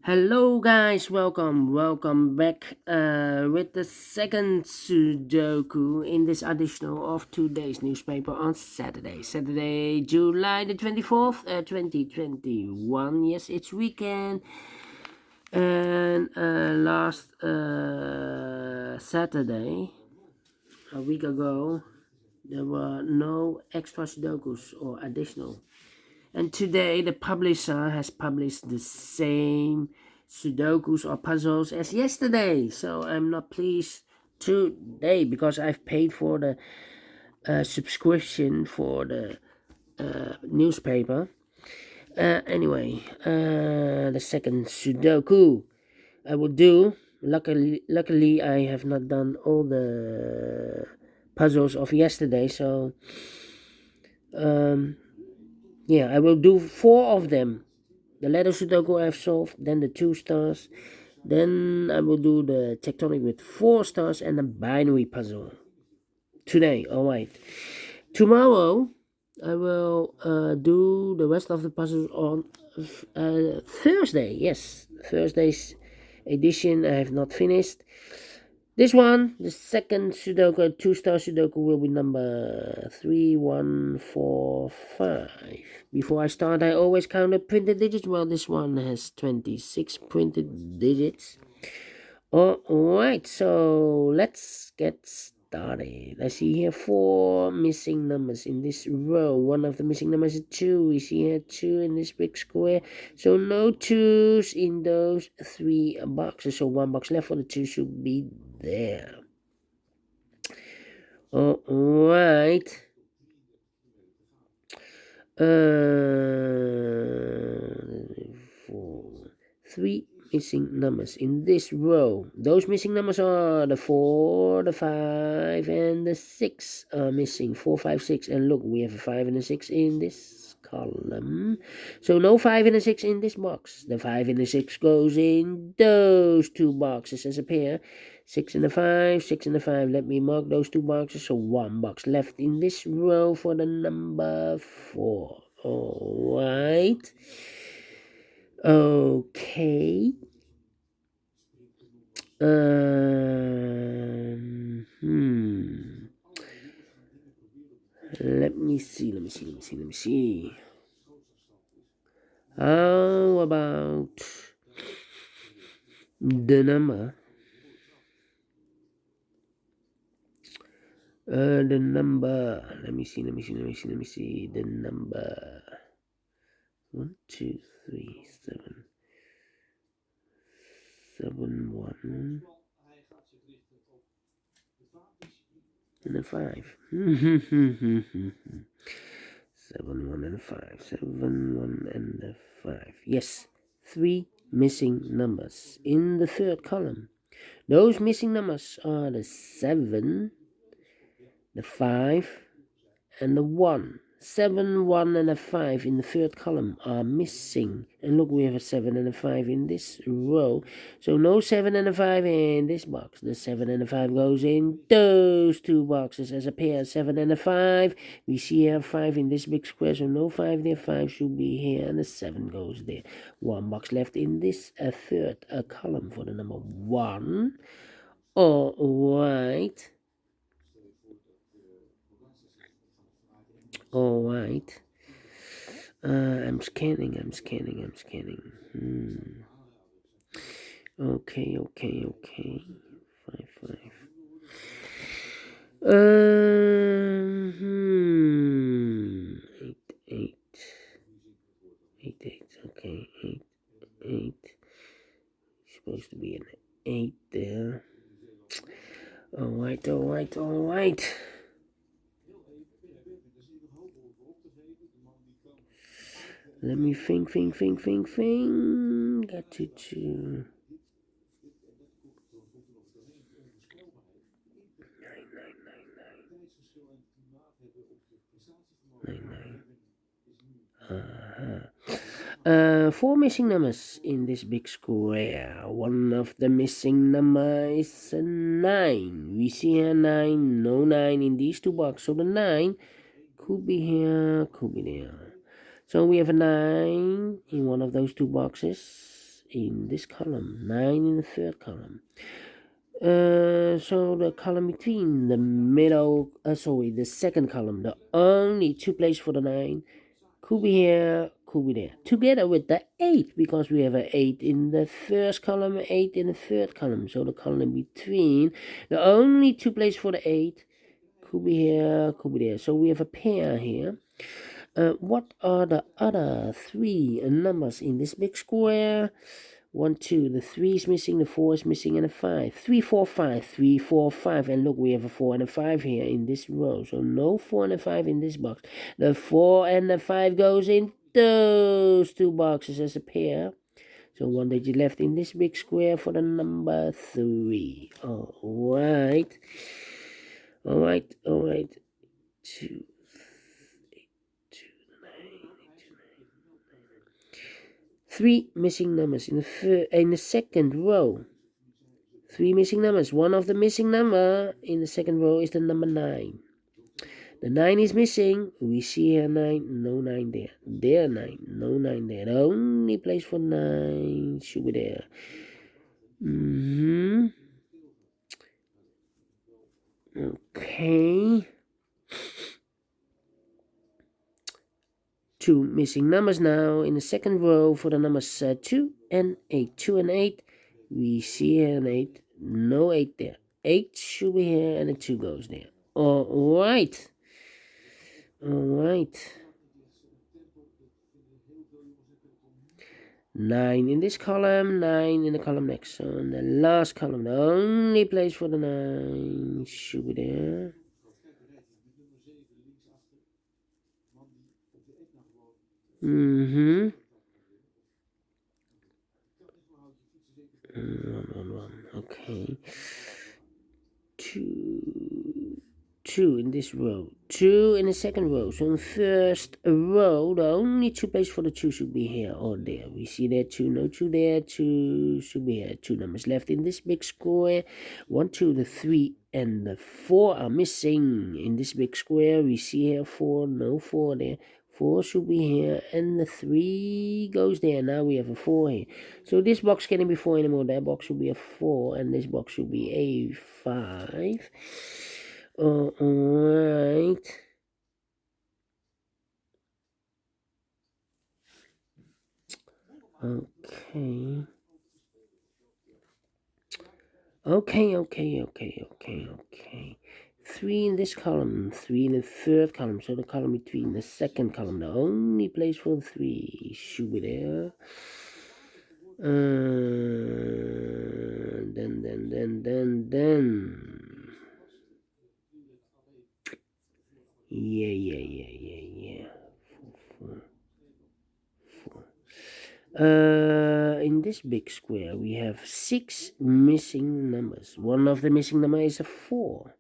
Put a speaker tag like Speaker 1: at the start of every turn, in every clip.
Speaker 1: Hello guys, welcome back with the second Sudoku in this edition of today's newspaper on Saturday, July the 24th, 2021. Yes, it's weekend. And last Saturday, a week ago, there were no extra Sudokus or additional. And today the publisher has published the same Sudokus or puzzles as yesterday. So I'm not pleased today because I've paid for the subscription for the newspaper. Anyway, the second Sudoku I will do. Luckily, I have not done all the puzzles of yesterday, so yeah, I will do 4 of them. The letter Sudoku I've solved, then the 2 stars, then I will do the tectonic with 4 stars and the binary puzzle. Today, alright. Tomorrow, I will do the rest of the puzzles on Thursday. Yes, Thursday's edition I have not finished. This one, the second Sudoku, 2 star Sudoku, will be number 3145. Before I start, I always count the printed digits. Well, this one has 26 printed digits. Alright, so let's get started. I see here 4 missing numbers in this row. One of the missing numbers is 2. We see here 2 in this big square. So no 2s in those 3 boxes. So 1 box left for the 2 should be there. Alright. 3 missing numbers in this row. Those missing numbers are the 4, the 5, and the 6 are missing. 4, 5, 6. And look, we have a 5 and a 6 in this column. So no 5 and a 6 in this box. The 5 and the 6 goes in those 2 boxes as a pair. 6 and a 5, 6 and a 5. Let me mark those 2 boxes. So 1 box left in this row for the number 4. Alright. Okay. Let me see. How about the number? The number. Let me see. The number. 1, 2, 3, 7. 7, 1. And a 5. 7, 1, and 5. 7, 1, and a 5. Yes, 3 missing numbers in the third column. Those missing numbers are the 7, the 5, and the 1. 7, 1, and a 5 in the third column are missing. And look, we have a 7 and a 5 in this row. So no 7 and a 5 in this box. The 7 and a 5 goes in those 2 boxes as a pair. 7 and a 5. We see here 5 in this big square. So no 5 there. 5 should be here. And the 7 goes there. 1 box left in this third column for the number 1. Alright. Alright. I'm scanning. Okay. 5, 5. Eight. 8. Okay, 8. Supposed to be an 8 there. Alright. Let me think. Get to 2. 4 missing numbers in this big square. One of the missing number is a 9. We see here 9, no 9 in these 2 boxes. So the 9 could be here, could be there. So we have a 9 in one of those 2 boxes. in this column, 9 in the third column. So the column between the middle, the second column, the only two places for the 9 could be here, could be there, together with the 8, because we have an 8 in the first column, 8 in the third column. So the column between, the only two places for the 8 could be here, could be there. So we have a pair here. What are the other 3 numbers in this big square? 1, 2, the 3 is missing, the 4 is missing, and a 5. 3, 4, 5, 3, 4, 5. And look, we have a 4 and a 5 here in this row. So no 4 and a 5 in this box. The 4 and the 5 goes in those two boxes as a pair. So 1 digit left in this big square for the number 3. Alright. Alright. 2, 3 missing numbers in the second row. 3 missing numbers. One of the missing number in the second row is the number 9. The 9 is missing. We see here 9. No 9 there. There 9. No 9 there. The only place for 9 should be there. Okay. 2 missing numbers now in the second row for the numbers 2 and 8. 2 and 8. We see here an 8. No 8 there. 8 should be here and a 2 goes there. Alright. 9 in this column, 9 in the column next. So in the last column, the only place for the 9 should be there. Okay. 2 in this row. 2 in the second row. So in the first row, the only 2 places for the 2 should be here or there. We see there 2, no 2 there. 2 should be here. 2 numbers left in this big square. 1, 2, the 3 and the 4 are missing in this big square. We see here 4, no 4 there. 4 should be here, and the 3 goes there. Now we have a 4 here. So this box can't be 4 anymore. That box should be a 4, and this box should be a 5. Alright. Okay. 3 in this column, 3 in the third column, so the column between the second column, the only place for the 3 should be there. Then. Yeah. 4. In this big square, we have 6 missing numbers. One of the missing number is a 4.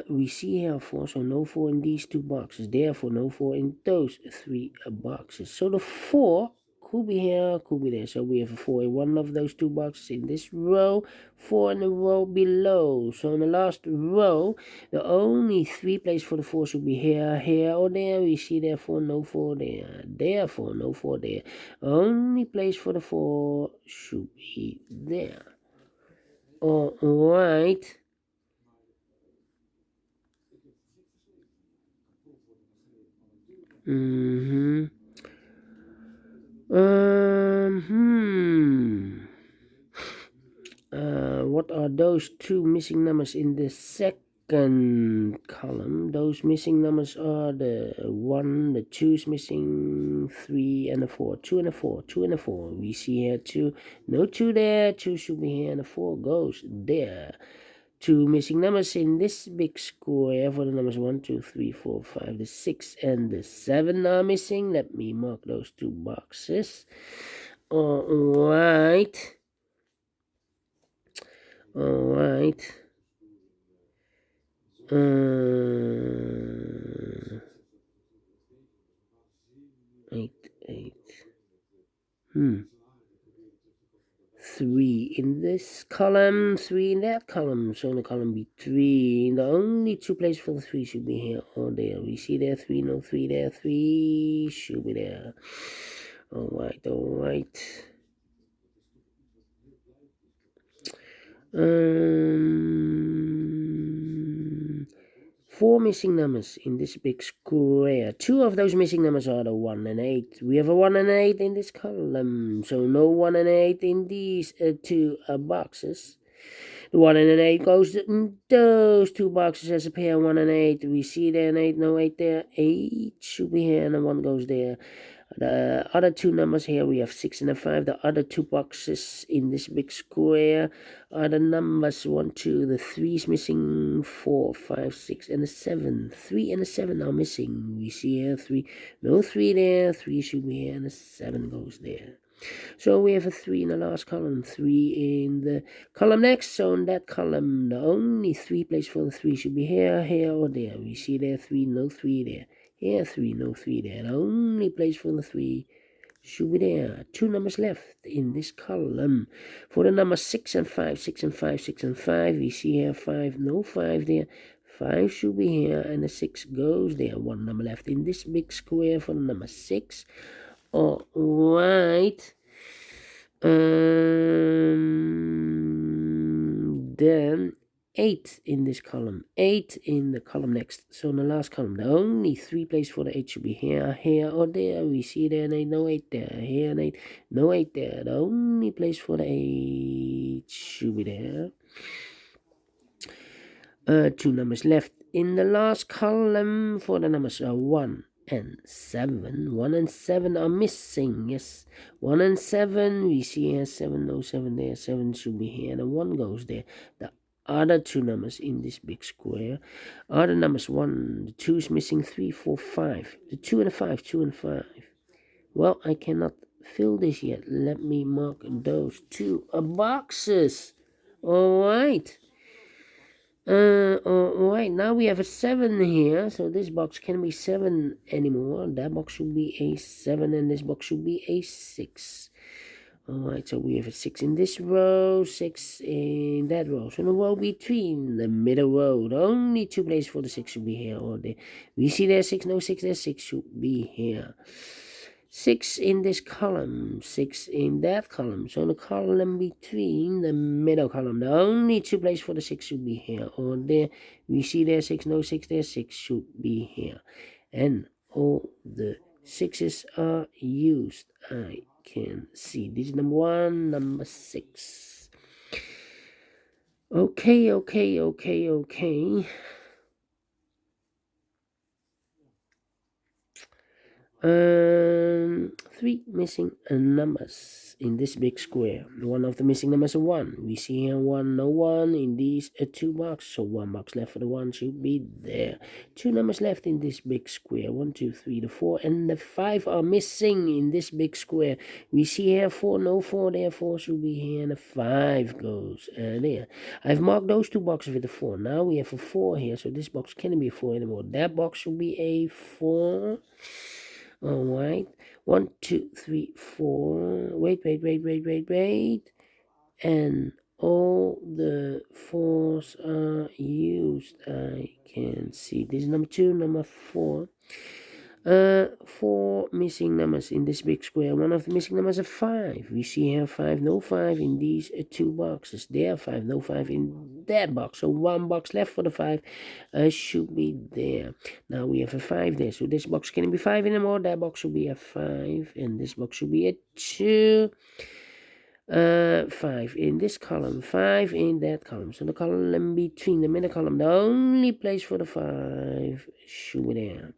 Speaker 1: We see here 4, so no 4 in these 2 boxes. Therefore, no 4 in those 3 boxes. So the 4 could be here, could be there. So we have a 4 in one of those 2 boxes in this row, 4 in the row below. So in the last row, the only 3 places for the 4 should be here, or there. We see therefore no 4 there. Therefore, no 4 there. Only place for the 4 should be there. Alright. What are those 2 missing numbers in the second column? Those missing numbers are the 1, the 2 is missing, 3 and the 4. 2 and a 4, 2 and a 4. We see here 2, no 2 there, 2 should be here, and the 4 goes there. 2 missing numbers in this big square for the numbers 1, 2, 3, 4, 5, the 6 and the 7 are missing. Let me mark those 2 boxes. Alright. 8. 3 in this column, 3 in that column. So in the column between, the only 2 places for the 3 should be here or there. We see there 3, no 3 there. 3 should be there. Alright. Four missing numbers in this big square. Two of those missing numbers are the 1 and 8. We have a 1 and 8 in this column, so no 1 and 8 in these two boxes. The 1 and an 8 goes in those two boxes as a pair, 1 and 8. We see there an 8, no 8 there. 8 should be here, and a 1 goes there. The other two numbers here, we have 6 and a 5. The other two boxes in this big square are the numbers 1, 2. The 3 is missing, 4, 5, 6, and a 7. 3 and a 7 are missing. We see here 3, no 3 there. 3 should be here, and a 7 goes there. So we have a 3 in the last column, 3 in the column next. So in that column, the only 3 place for the 3 should be here, here, or there. We see there 3, no 3 there. Here 3, no 3 there. The only place for the 3 should be there. Two numbers left in this column. For the numbers 6 and 5, 6 and 5, 6 and 5, we see here 5, no 5 there. 5 should be here, and the 6 goes there. One number left in this big square for the number 6. All right. Then 8 in this column. 8 in the column next. So in the last column, the only 3 places for the 8 should be here, here, or there. We see there, and 8, no 8 there. Here, and 8, no 8 there. The only place for the 8 should be there. Two numbers left in the last column for the numbers 1 and 7. 1 and 7 are missing. Yes, 1 and 7. We see here 7, no 7 there. 7 should be here, and the 1 goes there. The other two numbers in this big square are the numbers 1. The 2 is missing, 3, 4, 5. The 2 and the 5, 2 and 5. Well, I cannot fill this yet. Let me mark those two boxes. All right. Alright, now we have a 7 here, so this box can't be 7 anymore. That box should be a 7, and this box should be a 6. Alright, so we have a 6 in this row, 6 in that row. So the row between the middle row, the only 2 places for the 6 should be here or there. We see there 6, no 6 there, 6 should be here. 6 in this column, 6 in that column. So the column between the middle column, the only 2 places for the 6 should be here or there. We see there 6, no 6 there, 6 should be here. And all the 6s are used. I can see this is number 1, number 6. Okay. 3 missing numbers in this big square. One of the missing numbers is 1. We see here 1, no 1 in these 2 boxes. So 1 box left for the 1 should be there. 2 numbers left in this big square. 1, 2, 3, the 4, and the 5 are missing in this big square. We see here 4, no 4 there. 4 should be here, and the 5 goes there. I've marked those 2 boxes with the 4. Now we have a 4 here, so this box can't be a 4 anymore. That box should be a 4. Alright, 1, 2, 3, 4. Wait. And all the 4s are used. I can see this is number 2, number 4. 4 missing numbers in this big square. One of the missing numbers is 5. We see here 5, no 5 in these 2 boxes. There 5, no 5 in that box. So 1 box left for the 5 should be there. Now we have a 5 there. So this box can't be 5 anymore. That box should be a 5. And this box should be a 2. 5 in this column, 5 in that column. So the column between the middle column, the only place for the 5 should be there.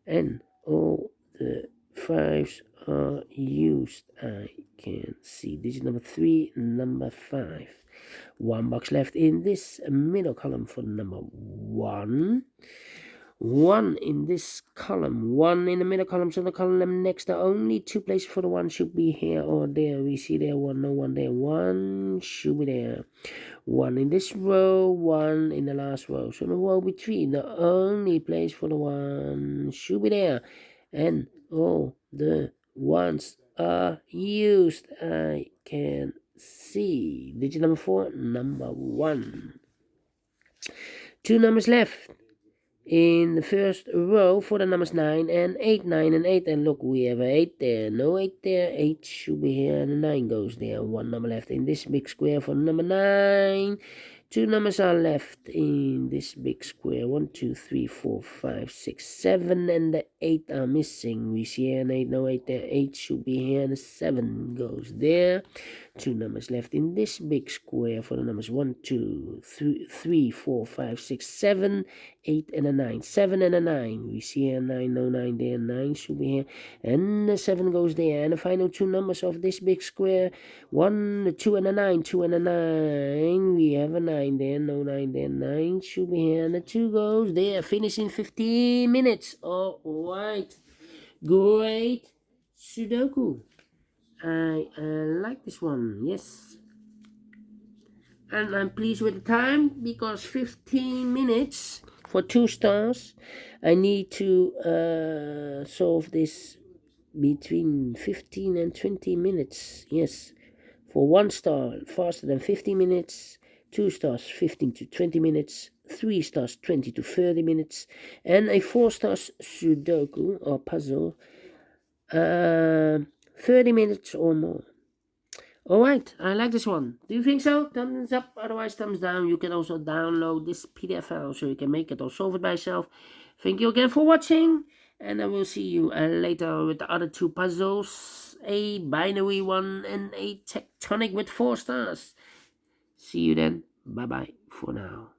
Speaker 1: And all the 5s are used. I can see this is number 3, number 5. 1 box left in this middle column for number 1. 1 in this column, 1 in the middle column. So the column next, the only 2 places for the 1 should be here or there. We see there 1, no 1 there. 1 should be there. 1 in this row, 1 in the last row. So the row between, the only place for the 1 should be there. And all the 1s are used. I can see. Digit number 4, number 1. 2 numbers left in the first row for the numbers 9 and 8, 9 and 8, and look, we have an 8 there, no 8 there, 8 should be here, and a 9 goes there, one number left in this big square for number 9. Two numbers are left in this big square, 1, 2, 3, 4, 5, 6, 7, and the 8 are missing. We see here an 8, no 8 there, 8 should be here, and a 7 goes there. Two numbers left in this big square for the numbers 1, 2, 3, 4, 5, 6, 7, 8, and a 9. 7 and a 9. We see here 9, no 9 there, 9 should be here, and the 7 goes there. And the final two numbers of this big square, 1, 2, and a 9. 2 and a 9. We have a 9 there, no 9 there, 9 should be here, and the 2 goes there. Finish in 15 minutes. All right. Great Sudoku. I like this one, yes. And I'm pleased with the time because 15 minutes for 2 stars. I need to solve this between 15 and 20 minutes, yes. For 1 star, faster than 50 minutes. 2 stars, 15 to 20 minutes. 3 stars, 20 to 30 minutes. And a 4 stars Sudoku or puzzle, 30 minutes or more. Alright, I like this one. Do you think so? Thumbs up, otherwise thumbs down. You can also download this PDF file so you can make it or solve it by yourself. Thank you again for watching, and I will see you later with the other 2 puzzles. A binary one and a tectonic with 4 stars. See you then. Bye bye for now.